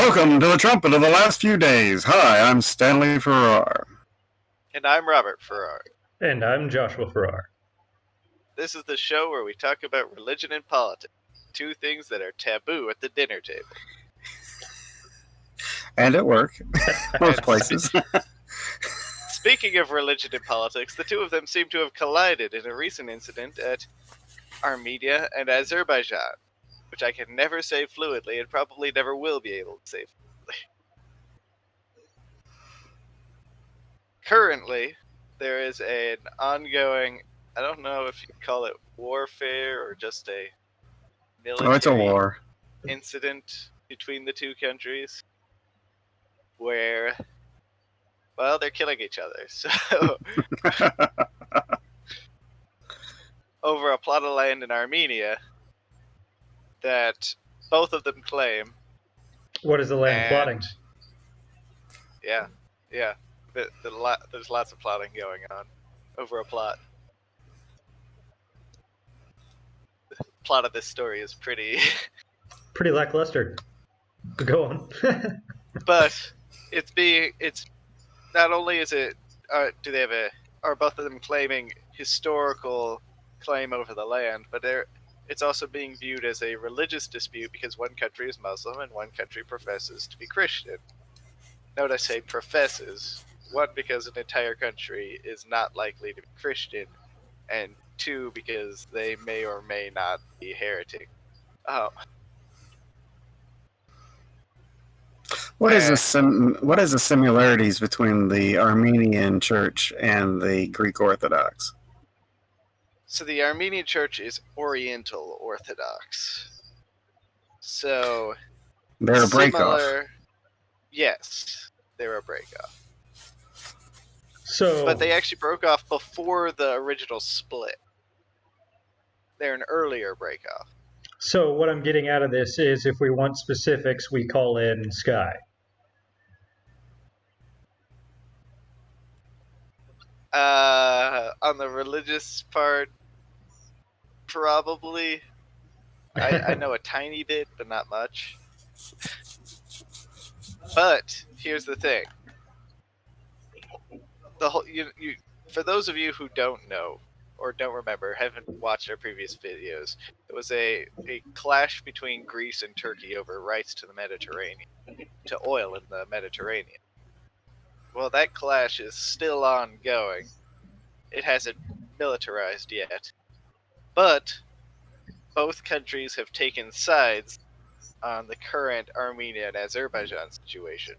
Welcome to the Trumpet of the last few days. Hi, I'm Stanley Farrar. And I'm Robert Farrar. And I'm Joshua Farrar. This is the show where we talk about religion and politics, two things that are taboo at the dinner table. And at work, most places. Speaking of religion and politics, the two of them seem to have collided in a recent incident at Armenia and Azerbaijan, which I can never say fluidly and probably never will be able to say fluidly. Currently, there is an ongoing, I don't know if you call it warfare or just a military it's a war incident between the two countries where, well, they're killing each other. So, over a plot of land in Armenia that both of them claim. What is the land plotting? Yeah. There's lots of plotting going on over a plot. The plot of this story is pretty lackluster. Go on. But it's not only is it are both of them claiming historical claim over the land, but it's also being viewed as a religious dispute because one country is Muslim and one country professes to be Christian. Note I say professes. One, because an entire country is not likely to be Christian, and two, because they may or may not be heretic. What is the similarities between the Armenian Church and the Greek Orthodox? So the Armenian Church is Oriental Orthodox. So they're a break-off. Yes, they're a break-off. So, but they actually broke off before the original split. They're an earlier break-off. So what I'm getting out of this is if we want specifics, we call in Sky. On the religious part, probably. I know a tiny bit, but not much. But here's the thing: for those of you who don't know or don't remember, haven't watched our previous videos, it was a clash between Greece and Turkey over rights to the Mediterranean, to oil in the Mediterranean. Well, that clash is still ongoing. It hasn't militarized yet. But both countries have taken sides on the current Armenia and Azerbaijan situation,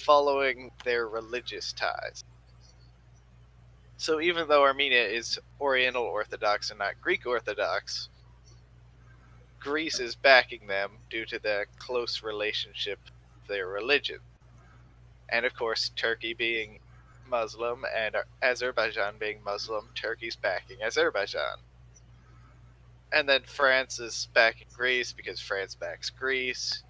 following their religious ties. So even though Armenia is Oriental Orthodox and not Greek Orthodox, Greece is backing them due to the close relationship of their religion. And of course, Turkey being Muslim and Azerbaijan being Muslim, Turkey's backing Azerbaijan. And then France is backing Greece because France backs Greece.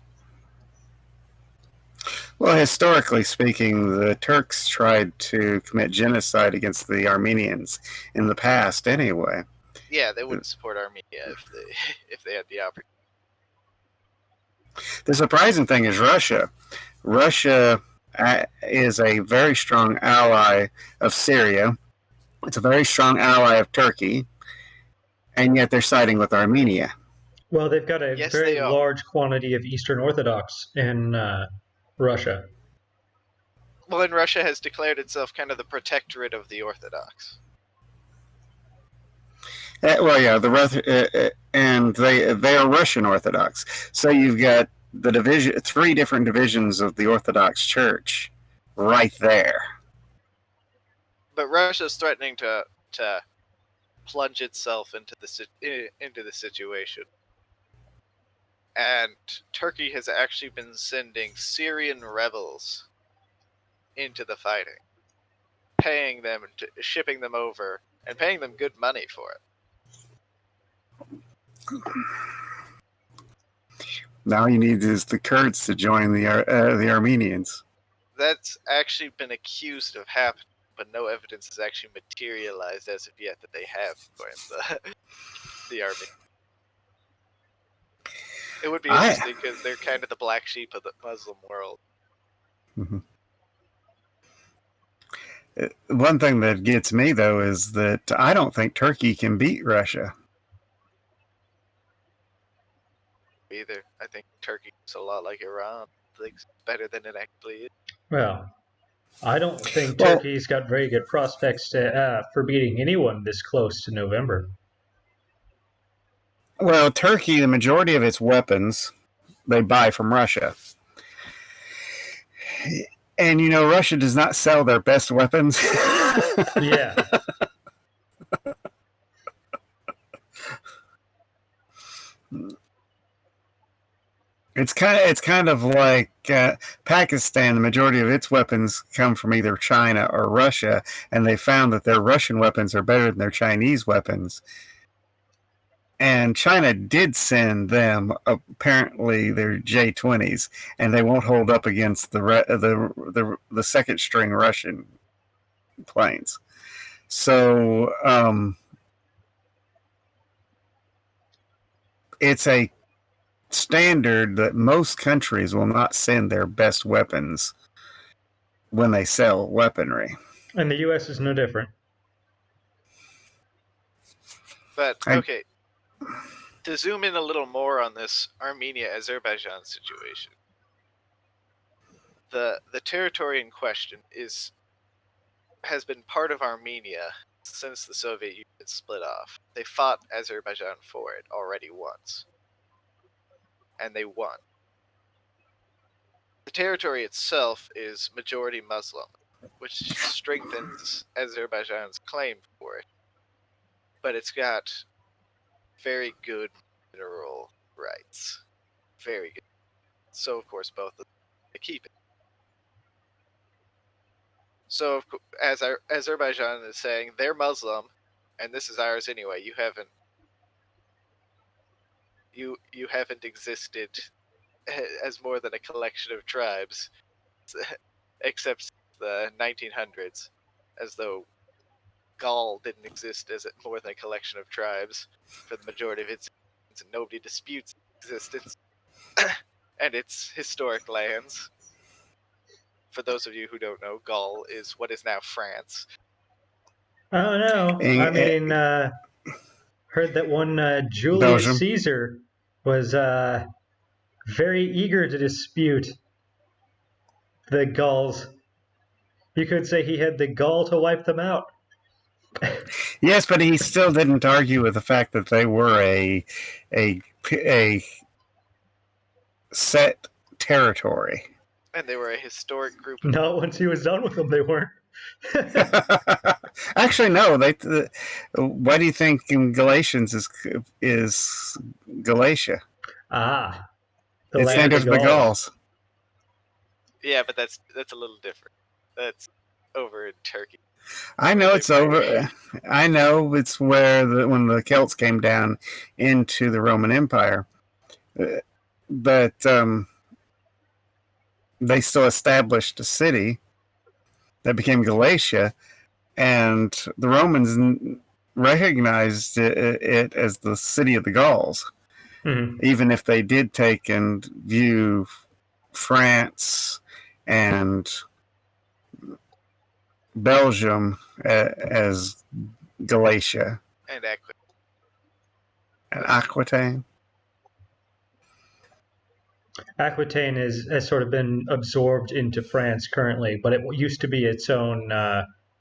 Well, historically speaking, the Turks tried to commit genocide against the Armenians in the past anyway. Yeah, they wouldn't support Armenia if they had the opportunity. The surprising thing is Russia. Russia is a very strong ally of Syria. It's a very strong ally of Turkey. And yet they're siding with Armenia. Well, they've got a very large quantity of Eastern Orthodox in Russia. Well, and Russia has declared itself kind of the protectorate of the Orthodox. Well, yeah, and they are Russian Orthodox. So you've got the three different divisions of the Orthodox Church right there. But Russia's threatening to plunge itself into the situation. And Turkey has actually been sending Syrian rebels into the fighting, paying them, shipping them over, and paying them good money for it. Now you need is the Kurds to join the Armenians. That's actually been accused of happening, but no evidence has actually materialized as of yet that they have joined the Armenians. It would be interesting because they're kind of the black sheep of the Muslim world. Mm-hmm. One thing that gets me, though, is that I don't think Turkey can beat Russia. Either. I think Turkey is a lot like Iran. It's better than it actually is. Well, I don't think Turkey's got very good prospects for beating anyone this close to November. Well, Turkey, the majority of its weapons, they buy from Russia. And, Russia does not sell their best weapons. Yeah. It's kind of like Pakistan. The majority of its weapons come from either China or Russia, and they found that their Russian weapons are better than their Chinese weapons. And China did send them apparently their J-20s, and they won't hold up against the second string Russian planes. So it's a standard that most countries will not send their best weapons when they sell weaponry. And the U.S. is no different. But, okay. To zoom in a little more on this Armenia-Azerbaijan situation, the territory in question has been part of Armenia since the Soviet Union split off. They fought Azerbaijan for it already once. And they won. The territory itself is majority Muslim, which strengthens Azerbaijan's claim for it. But it's got very good mineral rights. Very good. So, of course, both of them keep it. So, as Azerbaijan is saying, they're Muslim, and this is ours anyway. You haven't existed as more than a collection of tribes, except the 1900s, as though Gaul didn't exist as more than a collection of tribes for the majority of its existence, and nobody disputes its existence and its historic lands. For those of you who don't know, Gaul is what is now France. Oh no! I mean, heard that one Julius Belgium. Caesar was very eager to dispute the Gauls. You could say he had the gall to wipe them out. Yes, but he still didn't argue with the fact that they were a set territory. And they were a historic group. Not once he was done with them, they weren't. Actually, no. Why do you think in Galatians is Galatia? Ah, it's named after the Gauls. Yeah, but that's a little different. That's over in Turkey. I know it's over. I know it's where when the Celts came down into the Roman Empire, but they still established a city that became Galatia, and the Romans recognized it as the city of the Gauls, even if they did take and view France and Belgium as Galatia. And Aquitaine. Aquitaine has sort of been absorbed into France currently, but it used to be its own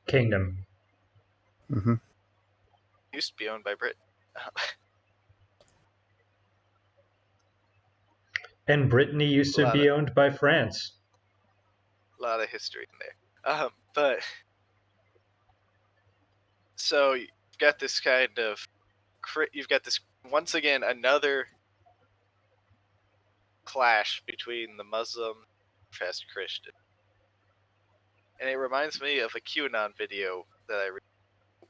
kingdom. Mm-hmm. It used to be owned by Britain. And Brittany used to be owned by France. A lot of history in there. But so you've got this once again another clash between the Muslim and Christian, and it reminds me of a QAnon video that I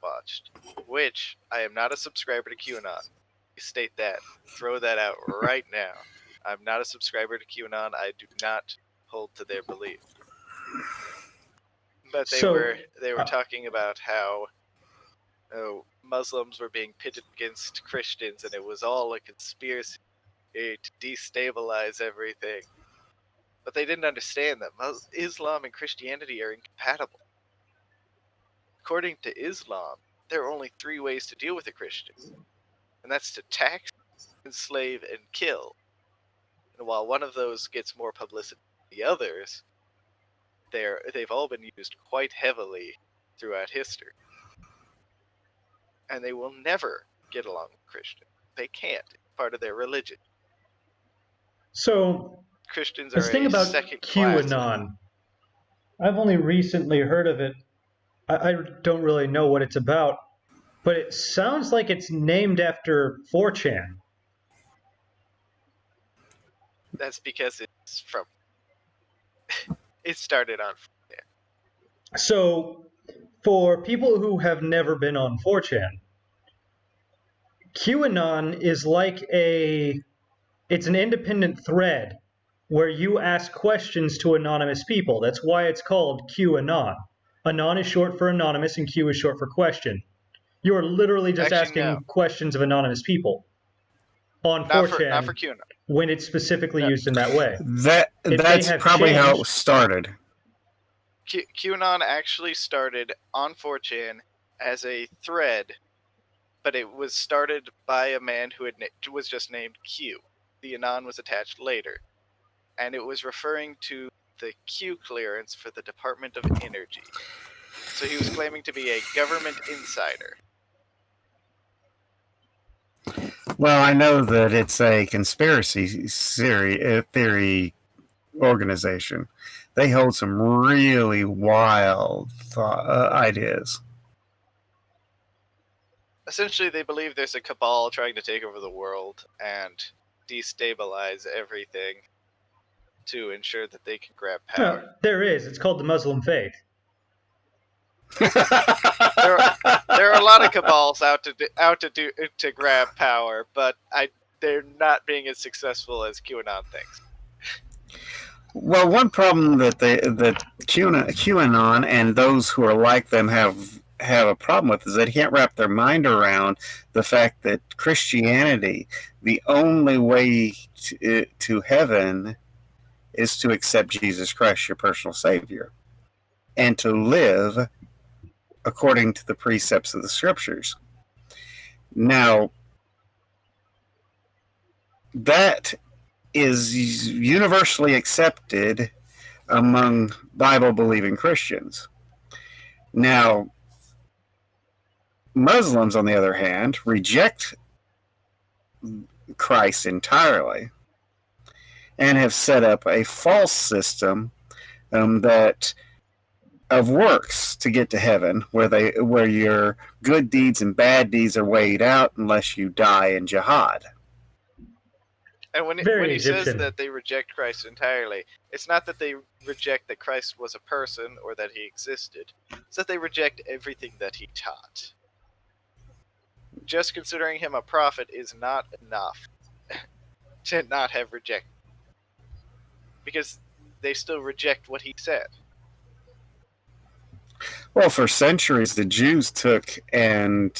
watched, which I am not a subscriber to QAnon. State that, throw that out right now. I'm not a subscriber to QAnon. I do not hold to their belief. But they were talking about how Muslims were being pitted against Christians, and it was all a conspiracy. to destabilize everything. But they didn't understand that Islam and Christianity are incompatible. According to Islam, there are only 3 ways to deal with a Christian, and that's to tax, enslave, and kill. And while one of those gets more publicity than the others, they've all been used quite heavily throughout history. And they will never get along with Christians. They can't. It's part of their religion. So, Christians this are thing a about second class. QAnon, I've only recently heard of it. I don't really know what it's about, but it sounds like it's named after 4chan. That's because it's from. It started on. So, for people who have never been on 4chan, QAnon is like it's an independent thread where you ask questions to anonymous people. That's why it's called QAnon. Anon is short for anonymous and Q is short for question. You are literally just asking questions of anonymous people on 4chan. Not for QAnon. When it's specifically used in that way. That's probably how it started. QAnon actually started on 4chan as a thread, but it was started by a man who was just named Q. The Anon was attached later, and it was referring to the Q clearance for the Department of Energy. So he was claiming to be a government insider. Well, I know that it's a conspiracy theory organization. They hold some really wild ideas. Essentially, they believe there's a cabal trying to take over the world and destabilize everything to ensure that they can grab power. There is. It's called the Muslim faith. There are a lot of cabals out to grab power, but they're not being as successful as QAnon thinks. Well, one problem that QAnon and those who are like them have a problem with is they can't wrap their mind around the fact that Christianity, the only way to heaven is to accept Jesus Christ, your personal Savior, and to live according to the precepts of the Scriptures. Now, that is universally accepted among Bible-believing Christians. Now, Muslims, on the other hand, reject Christ entirely and have set up a false system that of works to get to heaven, where your good deeds and bad deeds are weighed out unless you die in jihad. And when he says that they reject Christ entirely, it's not that they reject that Christ was a person or that he existed. It's that they reject everything that he taught. Just considering him a prophet is not enough to not have rejected. Because they still reject what he said. Well, for centuries, the Jews took and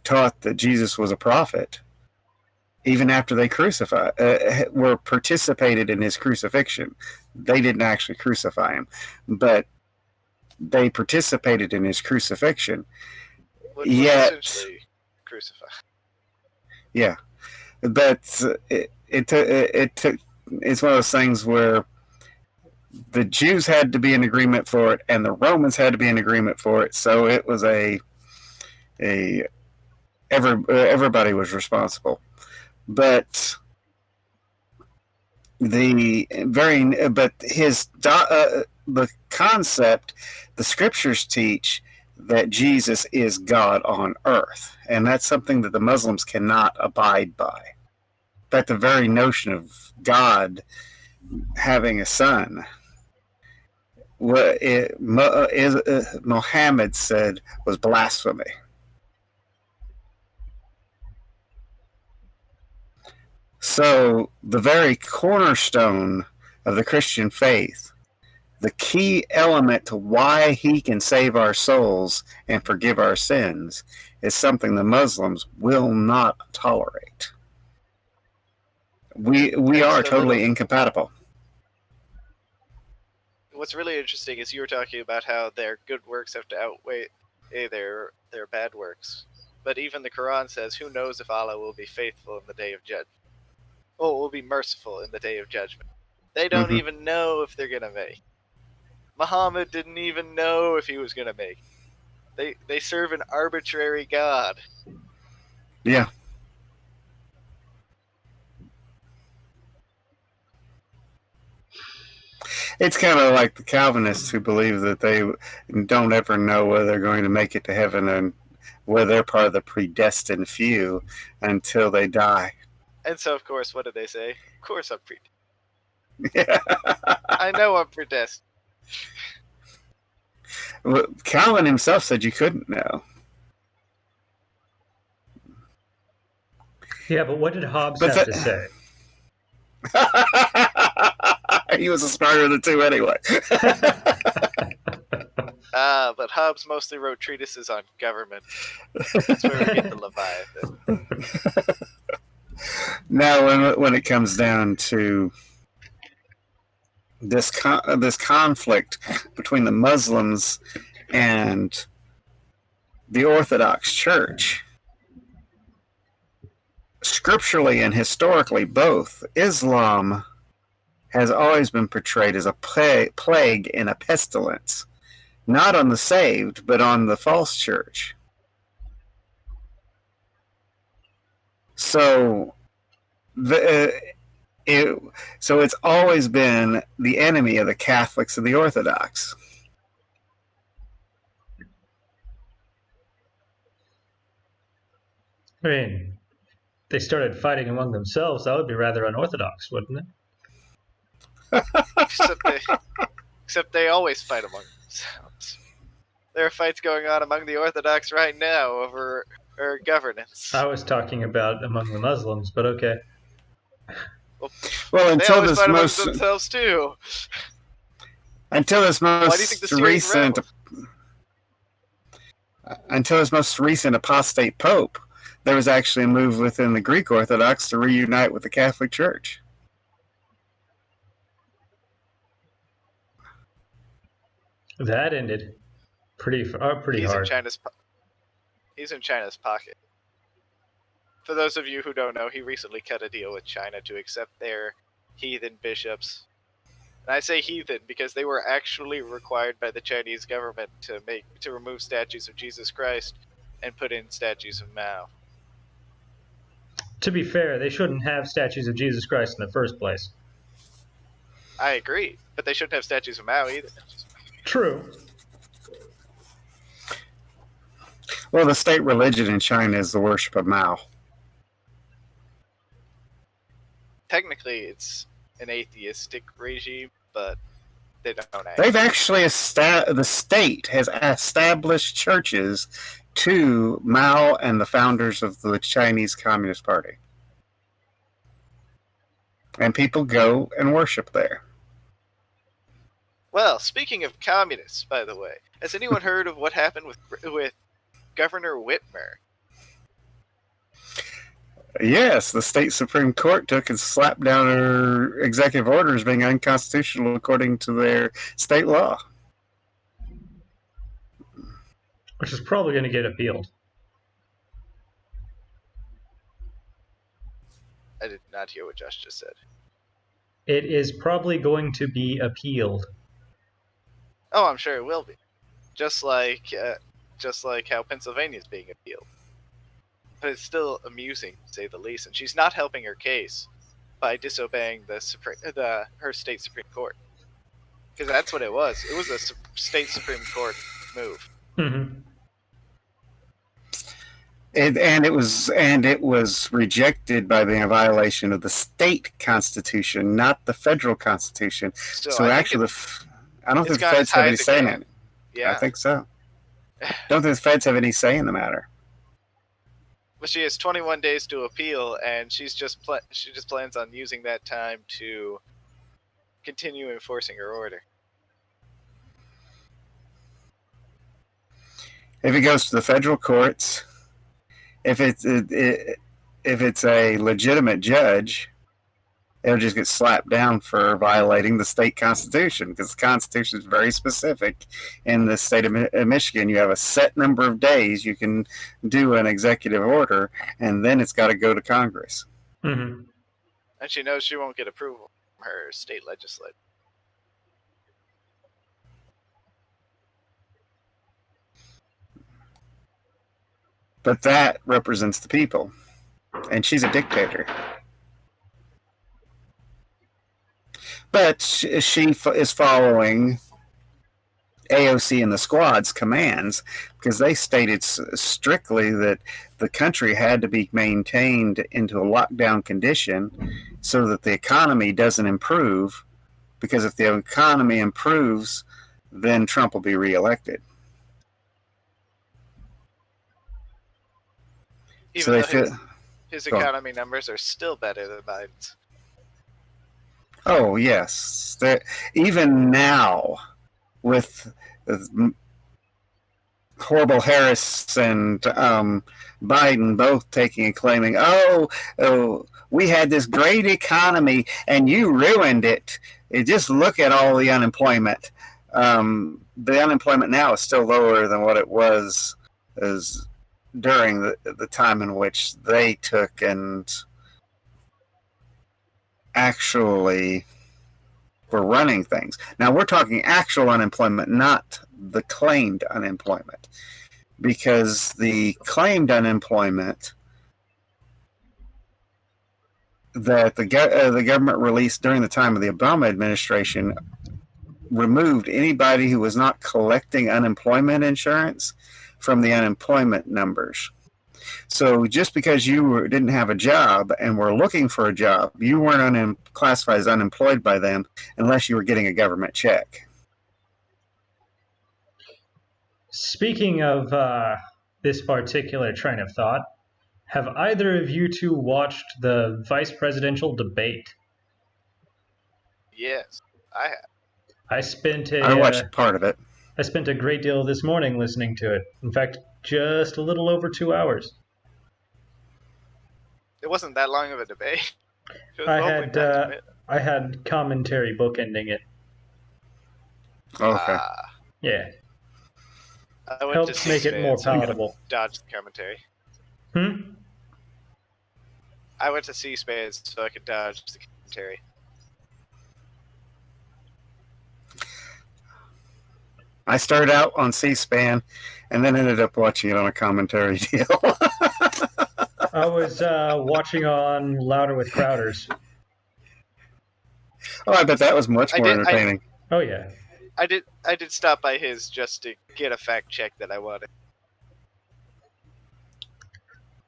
taught that Jesus was a prophet. Even after they were participated in his crucifixion. They didn't actually crucify him, but they participated in his crucifixion. Essentially crucify. Yeah, but it took. It's one of those things where the Jews had to be in agreement for it, and the Romans had to be in agreement for it. So it was everybody was responsible. But the concept, the Scriptures teach that Jesus is God on earth, and that's something that the Muslims cannot abide by. In fact, the very notion of God having a son, Muhammad said, was blasphemy. So the very cornerstone of the Christian faith, the key element to why he can save our souls and forgive our sins, is something the Muslims will not tolerate. We are Just a totally little- incompatible. What's really interesting is you were talking about how their good works have to outweigh their bad works. But even the Quran says, who knows if Allah will be faithful in the day of judgment. Oh, will be merciful in the day of judgment. They don't Mhm. even know if they're going to make. Muhammad didn't even know if he was going to make. They serve an arbitrary God. Yeah. It's kind of like the Calvinists who believe that they don't ever know whether they're going to make it to heaven and whether they're part of the predestined few until they die. And so, of course, what did they say? Of course I'm predestined. I know I'm predestined. Well, Calvin himself said you couldn't know. Yeah, but what did Hobbes But have to say? He was a smarter of the two anyway. But Hobbes mostly wrote treatises on government. That's where we get the Leviathan. Now, when it comes down to this conflict between the Muslims and the Orthodox Church, scripturally and historically both, Islam has always been portrayed as a plague and a pestilence, not on the saved, but on the false church. So, it's always been the enemy of the Catholics and the Orthodox. I mean, they started fighting among themselves. That would be rather unorthodox, wouldn't it? Except they always fight among themselves. There are fights going on among the Orthodox right now over governance. I was talking about among the Muslims, but okay. Well, They always fight among themselves too. Until this Why do you think the Syrians most recent apostate pope, there was actually a move within the Greek Orthodox to reunite with the Catholic Church. That ended pretty He's hard. He's in China's pocket. For those of you who don't know, he recently cut a deal with China to accept their heathen bishops. And I say heathen because they were actually required by the Chinese government to remove statues of Jesus Christ and put in statues of Mao. To be fair, they shouldn't have statues of Jesus Christ in the first place. I agree, but they shouldn't have statues of Mao either. True. Well, the state religion in China is the worship of Mao. Technically, it's an atheistic regime, but they don't act. They've actually the state has established churches to Mao and the founders of the Chinese Communist Party. And people go and worship there. Well, speaking of communists, by the way, has anyone heard of what happened with Governor Whitmer? Yes, the state Supreme Court took and slapped down her executive orders being unconstitutional according to their state law. Which is probably going to get appealed. I did not hear what Josh just said. It is probably going to be appealed. Oh, I'm sure it will be. Just like how Pennsylvania is being appealed. But it's still amusing, to say the least. And she's not helping her case by disobeying her state Supreme Court. Because that's what it was. It was a state Supreme Court move. Mm-hmm. And it was rejected by being a violation of the state constitution, not the federal constitution. So actually, I don't think the feds have any say in it. Yeah, I think so. Don't think the feds have any say in the matter. But she has 21 days to appeal, and she just plans on using that time to continue enforcing her order. If it goes to the federal courts, if it's a legitimate judge, It'll just get slapped down for violating the state constitution, because the constitution is very specific. In the state of Michigan, you have a set number of days you can do an executive order, and then it's got to go to Congress. Mm-hmm. And she knows she won't get approval from her state legislature. But that represents the people, and she's a dictator. But she is following AOC and the squad's commands, because they stated strictly that the country had to be maintained into a lockdown condition so that the economy doesn't improve, because if the economy improves, then Trump will be reelected. Even So though they feel, his Go on. economy numbers are still better than Biden's. oh yes, even now with horrible Harris and Biden both taking and claiming, oh, we had this great economy and you ruined it. Just look at all the unemployment. The unemployment now is still lower than what it was during the time in which they took and actually were running things. Now we're talking actual unemployment, not the claimed unemployment, because the claimed unemployment that the government released during the time of the Obama administration removed anybody who was not collecting unemployment insurance from the unemployment numbers. So just because you didn't have a job and were looking for a job, you weren't classified as unemployed by them unless you were getting a government check. Speaking of this particular train of thought, have either of you two watched the vice presidential debate? Yes, I have. I watched part of it. I spent a great deal of this morning listening to it. In fact, just a little over 2 hours. It wasn't that long of a debate. It was only 90 minutes. I had commentary bookending it. Okay. Yeah. I went Helps to make it more C-SPAN, so I could palatable. dodge the commentary. I went to C-SPAN so I could dodge the commentary. I started out on C-SPAN and then ended up watching it on a commentary deal. I was watching on Louder with Crowders. Oh, I bet that was much more entertaining. Oh yeah. I did stop by his just to get a fact check that I wanted.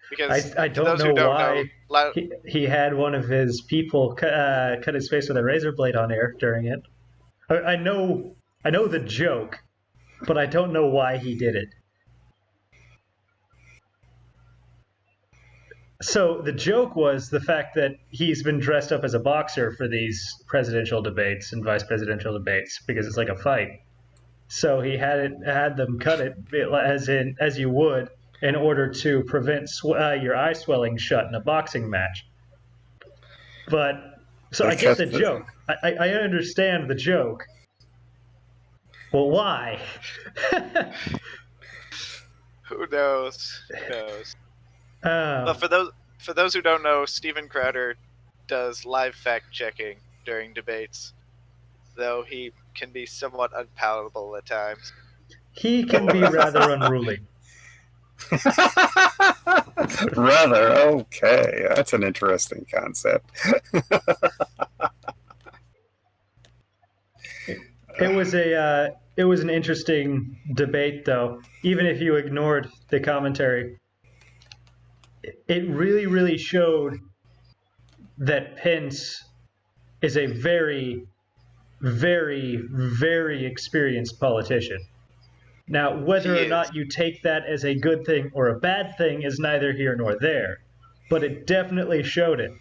Because I don't know why he had one of his people cut his face with a razor blade on air during it. I know the joke, but I don't know why he did it. So the joke was the fact that he's been dressed up as a boxer for these presidential debates and vice presidential debates because it's like a fight. So he had them cut it as you would in order to prevent your eye swelling shut in a boxing match. But so I get the joke. I understand the joke. Well, why? Who knows? Who knows? But For those who don't know, Steven Crowder does live fact checking during debates, though he can be somewhat unpalatable at times. He can be rather unruly. Rather, okay. That's an interesting concept. It was an interesting debate, though. Even if you ignored the commentary, it really, really showed that Pence is a very, very, very experienced politician. Now, whether or not you take that as a good thing or a bad thing is neither here nor there, but it definitely showed it.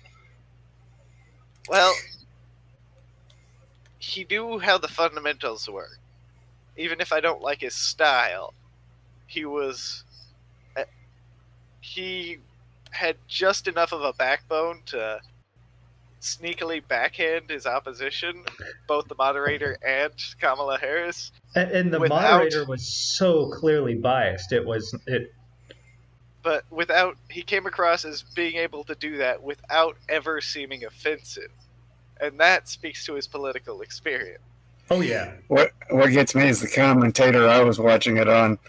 Well, he knew how the fundamentals work. Even if I don't like his style, he had just enough of a backbone to sneakily backhand his opposition, both the moderator and Kamala Harris. And the without- moderator was so clearly biased. But he came across as being able to do that without ever seeming offensive. And that speaks to his political experience. Oh, yeah. What gets me is the commentator I was watching it on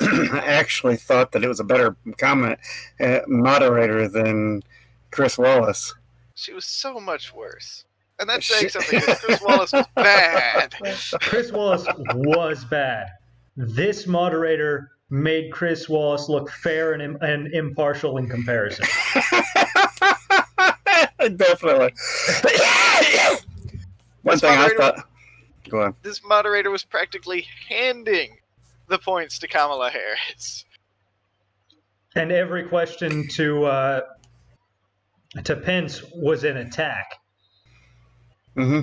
actually thought that it was a better moderator than Chris Wallace. She was so much worse. And that's saying something, because Chris Wallace was bad. Chris Wallace was bad. This moderator made Chris Wallace look fair and impartial in comparison. Definitely. One thing I thought... Go on. This moderator was practically handing the points to Kamala Harris. And every question to Pence was an attack. Mm-hmm.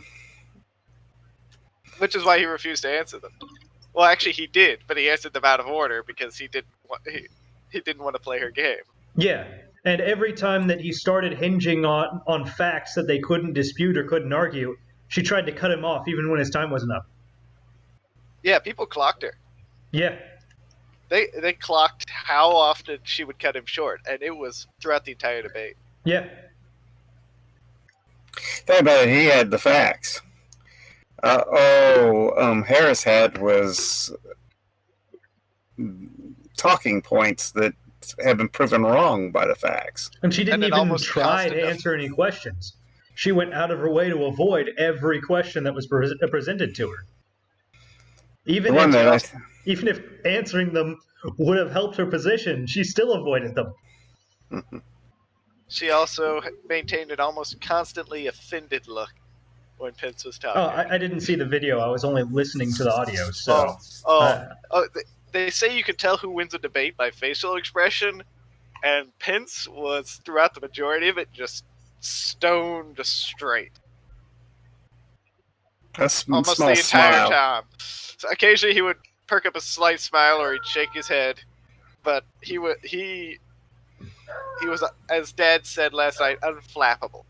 Which is why he refused to answer them. Well, actually, he did, but he answered them out of order because he didn't want to play her game. Yeah, and every time that he started hinging on facts that they couldn't dispute or couldn't argue, she tried to cut him off even when his time wasn't up. Yeah, people clocked her. Yeah. They clocked how often she would cut him short, and it was throughout the entire debate. Yeah. Think about it, he had the facts. Harris had was talking points that have been proven wrong by the facts. And she didn't even try to enough. answer any questions. She went out of her way to avoid every question that was presented to her. Even if answering them would have helped her position, she still avoided them. She also maintained an almost constantly offended look when Pence was talking. Oh, I didn't see the video. I was only listening to the audio. So. They say you can tell who wins a debate by facial expression, and Pence was, throughout the majority of it, just stoned straight. Almost the entire time. So occasionally he would perk up a slight smile or he'd shake his head, but he was, as Dad said last night, unflappable.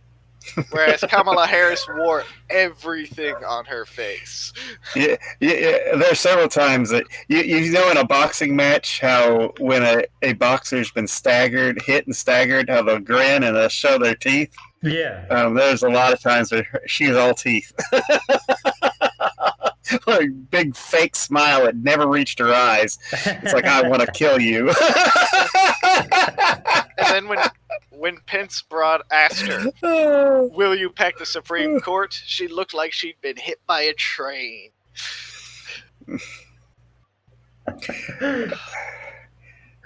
Whereas Kamala Harris wore everything on her face. Yeah. There are several times that you know in a boxing match how when a boxer's been hit and staggered, how they'll grin and they'll show their teeth. Yeah. There's a lot of times where she's all teeth. Like big fake smile that never reached her eyes. It's like, I want to kill you. And then when Pence asked her, will you pack the Supreme Court? She looked like she'd been hit by a train.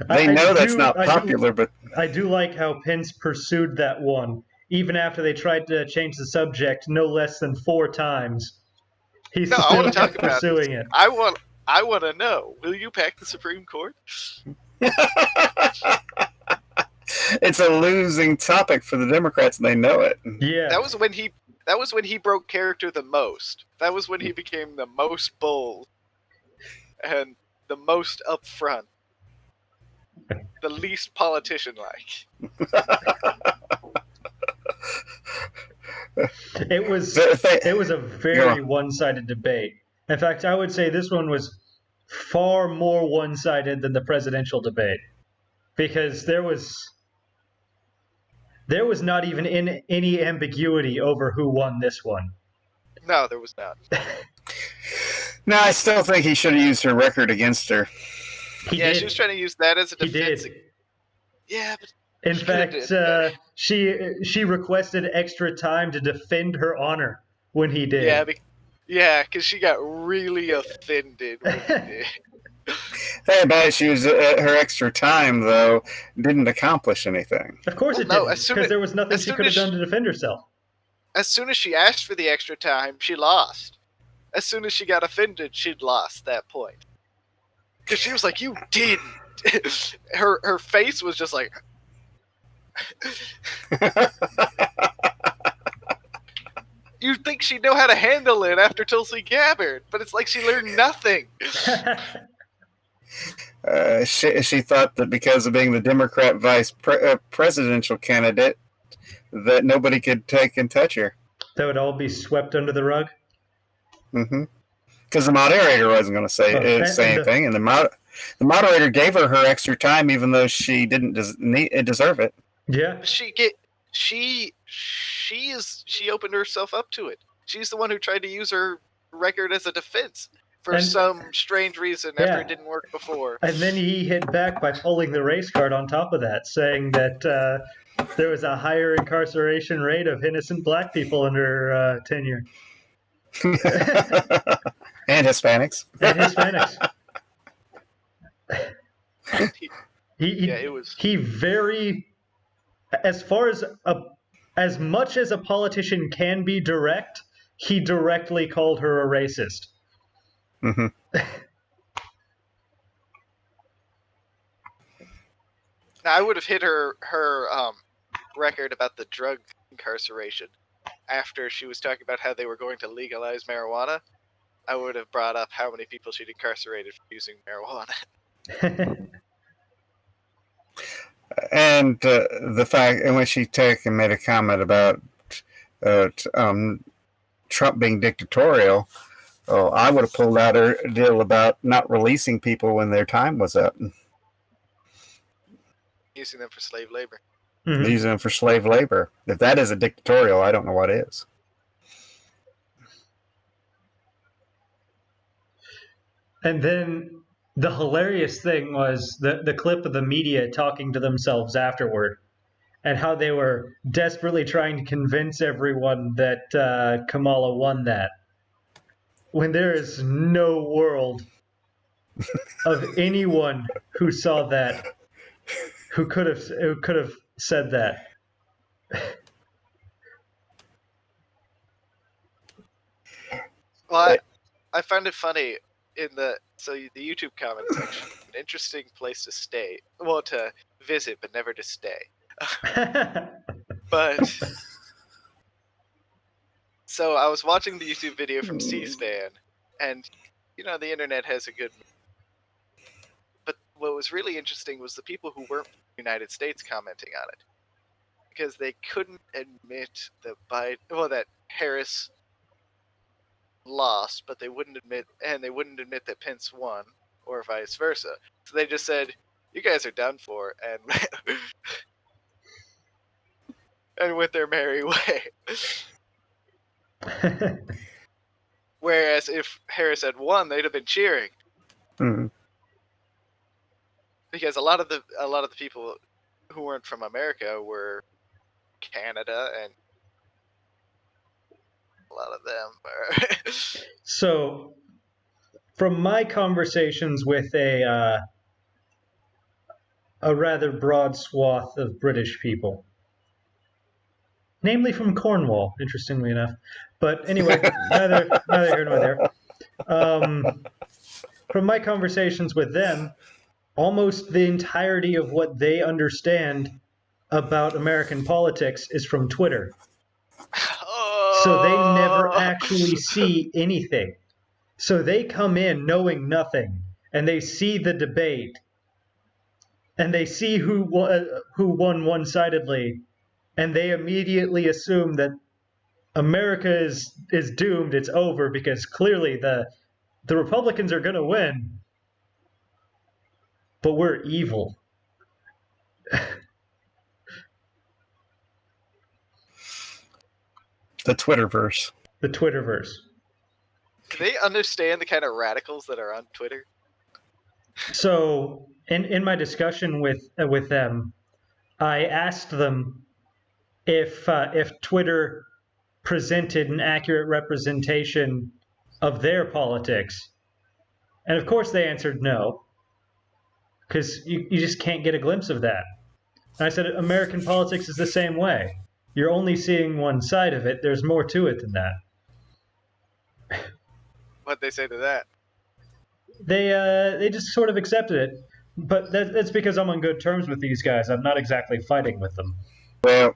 They know that's not popular, but... I do like how Pence pursued that one, even after they tried to change the subject no less than 4 times. He's still kept pursuing it. I want to know, will you pack the Supreme Court? It's a losing topic for the Democrats, and they know it. Yeah. That was when he broke character the most. That was when he became the most bold and the most upfront. The least politician-like. It was a very one-sided debate. In fact, I would say this one was far more one-sided than the presidential debate, because there was not even any ambiguity over who won this one. No, there was not. No, I still think he should have used her record against her. She was trying to use that as a defense. He did. Yeah, but in fact, she requested extra time to defend her honor when he did. Yeah, because she got really offended when he did. Hey, but she was her extra time though didn't accomplish anything. Of course it didn't, because there was nothing she could have done to defend herself. As soon as she asked for the extra time, she lost. As soon as she got offended, she'd lost that point. Because she was like, "You didn't." Her face was just like. You'd think she'd know how to handle it after Tulsi Gabbard, but it's like she learned nothing. She thought that because of being the Democrat vice presidential candidate, that nobody could take and touch her. That would all be swept under the rug. Mm-hmm. Because the moderator wasn't going to say anything, and the moderator gave her extra time, even though she didn't deserve it. Yeah. She opened herself up to it. She's the one who tried to use her record as a defense for some strange reason after it didn't work before. And then he hit back by pulling the race card on top of that, saying that there was a higher incarceration rate of innocent black people under tenure. And Hispanics. He very, as much as a politician can be direct, he directly called her a racist. Mm-hmm. Now, I would have hit her record about the drug incarceration after she was talking about how they were going to legalize marijuana. I would have brought up how many people she'd incarcerated for using marijuana. And the fact, and when she made a comment about Trump being dictatorial, I would have pulled out her deal about not releasing people when their time was up. Using them for slave labor. Mm-hmm. Using them for slave labor. If that is a dictatorial, I don't know what is. And then the hilarious thing was the clip of the media talking to themselves afterward and how they were desperately trying to convince everyone that Kamala won that. When there is no world of anyone who saw that who could have said that. Well, I found it funny in the YouTube comment section. An interesting place to stay. Well, to visit, but never to stay. But so I was watching the YouTube video from C-SPAN, and the internet has a good. But what was really interesting was the people who weren't from the United States commenting on it, because they couldn't admit that Harris lost, but they wouldn't admit that Pence won, or vice versa. So they just said, "You guys are done for," and went their merry way. Whereas if Harris had won, they'd have been cheering. Mm-hmm. Because a lot of the people who weren't from America were Canada, and a lot of them are. So, from my conversations with a rather broad swath of British people, namely from Cornwall, interestingly enough, but anyway, neither here nor there. From my conversations with them, almost the entirety of what they understand about American politics is from Twitter. So they never actually see anything. So they come in knowing nothing, and they see the debate, and they see who won one-sidedly, and they immediately assume that America is doomed, it's over, because clearly the Republicans are going to win, but we're evil. The Twitterverse. The Twitterverse. Do they understand the kind of radicals that are on Twitter? So, in my discussion with them, I asked them if Twitter presented an accurate representation of their politics, and of course they answered no, because you just can't get a glimpse of that. And I said, American politics is the same way. You're only seeing one side of it. There's more to it than that. What'd they say to that? They just sort of accepted it. But that's because I'm on good terms with these guys. I'm not exactly fighting with them. Well,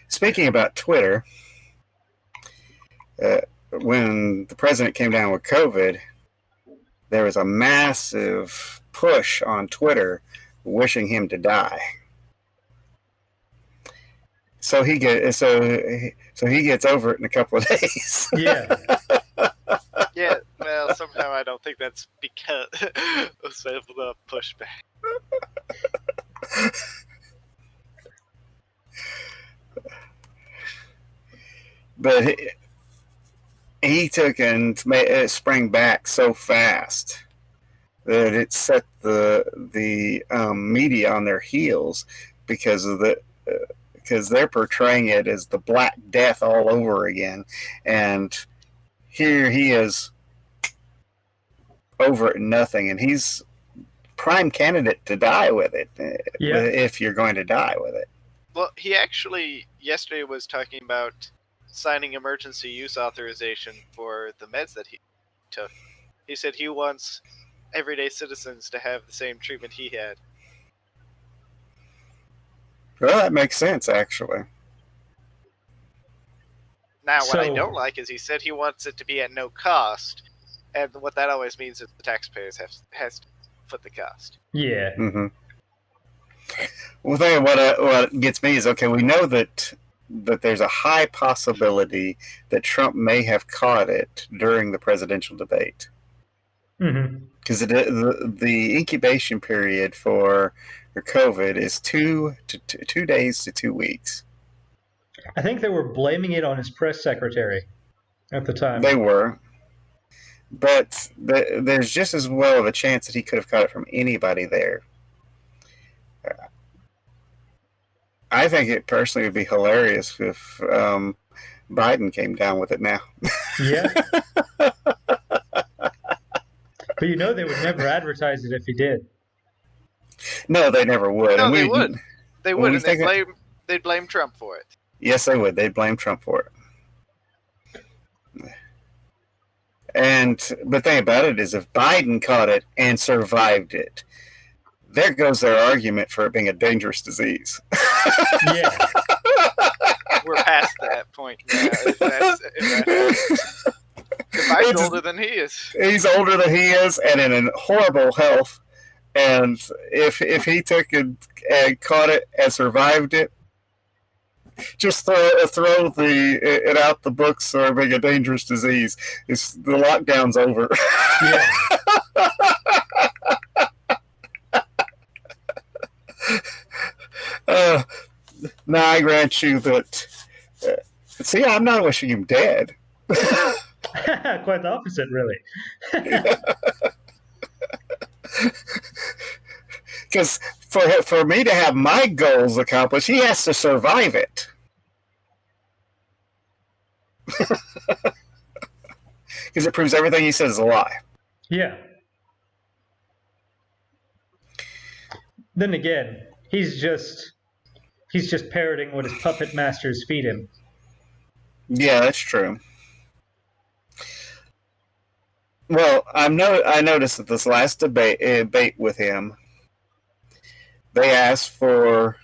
speaking about Twitter, when the president came down with COVID, there was a massive push on Twitter wishing him to die. So he gets over it in a couple of days. Yeah. Yeah, well, somehow I don't think that's because of some of the pushback. But he took and sprang back so fast that it set the media on their heels because they're portraying it as the Black Death all over again, and here he is over at nothing, and he's prime candidate to die with it. Yeah. If you're going to die with it. Well, he actually yesterday was talking about signing emergency use authorization for the meds that he took. He said he wants everyday citizens to have the same treatment he had. Well, that makes sense, actually. Now, what I So- don't like is he said he wants it to be at no cost, and what that always means is the taxpayers has to foot the cost. Yeah. Mm-hmm. Well, then what gets me is, okay, we know that there's a high possibility that Trump may have caught it during the presidential debate. Mm-hmm. Because the incubation period for COVID is 2 days to 2 weeks. I think they were blaming it on his press secretary at the time. They were. But there's just as well of a chance that he could have caught it from anybody there. I think it personally would be hilarious if Biden came down with it now. Yeah. But you know they would never advertise it if he did. No, they never would. No, And they would. They Well, would, we and think they'd blame Trump for it. Yes, they would. They'd blame Trump for it. But the thing about it is, if Biden caught it and survived it, there goes their argument for it being a dangerous disease. Yeah. We're past that point now. Biden's older than he is. He's older than he is, and in horrible health. And if he took and caught it and survived it, just throw it out the books or being a dangerous disease. The lockdown's over. Yeah. Now I grant you that. See, I'm not wishing him dead. Quite the opposite, really. Because for me to have my goals accomplished, he has to survive it. Because it proves everything he says is a lie. Yeah. Then again, he's just parroting what his puppet masters feed him. Yeah, that's true. Well, I noticed that this last debate with him, they asked for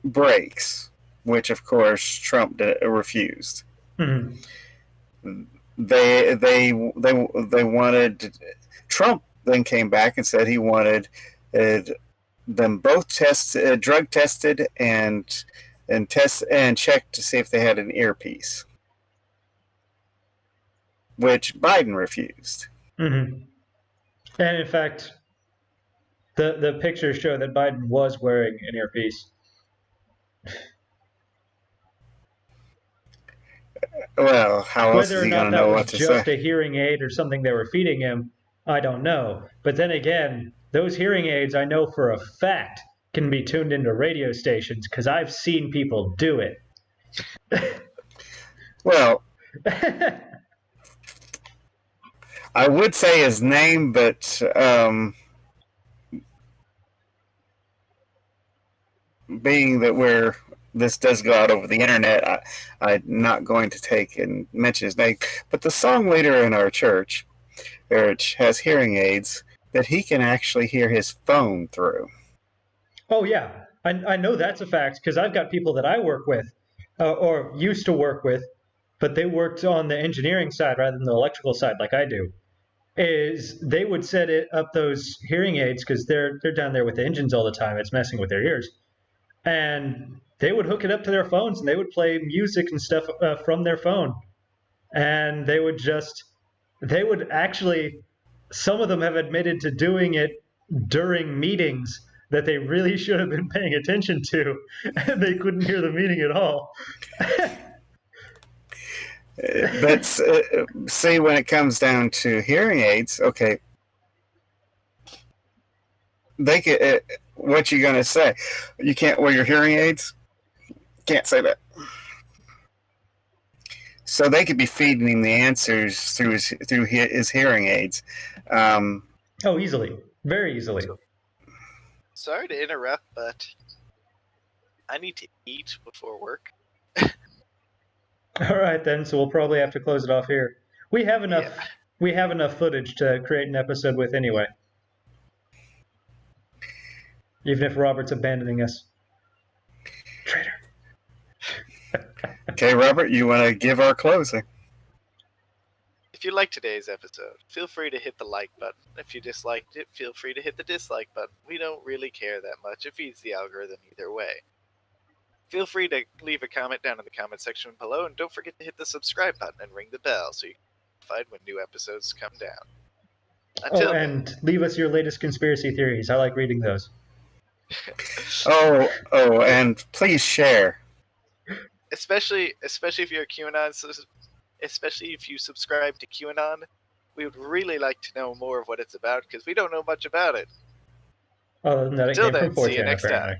breaks, which of course Trump refused. Mm-hmm. They wanted. Trump then came back and said he wanted them both drug tested and checked to see if they had an earpiece, which Biden refused. Mm-hmm. And in fact, the pictures show that Biden was wearing an earpiece. Well, how else Whether is or he not going to that know was what to just say? a hearing aid or something they were feeding him, I don't know. But then again, those hearing aids, I know for a fact, can be tuned into radio stations because I've seen people do it. Well, I would say his name, but being that this does go out over the internet, I'm not going to take and mention his name. But the song leader in our church has hearing aids that he can actually hear his phone through. Oh, yeah. I know that's a fact because I've got people that I work with or used to work with, but they worked on the engineering side rather than the electrical side like I do. Is they would set it up those hearing aids because they're down there with the engines all the time. It's messing with their ears. and they would hook it up to their phones and they would play music and stuff from their phone. And they would actually, some of them have admitted to doing it during meetings that they really should have been paying attention to, and they couldn't hear the meeting at all. But say when it comes down to hearing aids, okay, they could. What you gonna say? You can't wear your hearing aids. Can't say that. So they could be feeding him the answers through his hearing aids. Oh, easily, very easily. Sorry to interrupt, but I need to eat before work. All right then, so we'll probably have to close it off here. We have enough. Yeah. We have enough footage to create an episode with anyway. Even if Robert's abandoning us. Traitor. Okay, Robert, you want to give our closing? If you liked today's episode, feel free to hit the like button. If you disliked it, feel free to hit the dislike button. We don't really care that much. It feeds the algorithm either way. Feel free to leave a comment down in the comment section below, and don't forget to hit the subscribe button and ring the bell so you can be notified when new episodes come down. And leave us your latest conspiracy theories. I like reading those. And please share. Especially if you're a QAnon, especially if you subscribe to QAnon, we would really like to know more of what it's about, because we don't know much about it. Other than that, Until then, see you next time.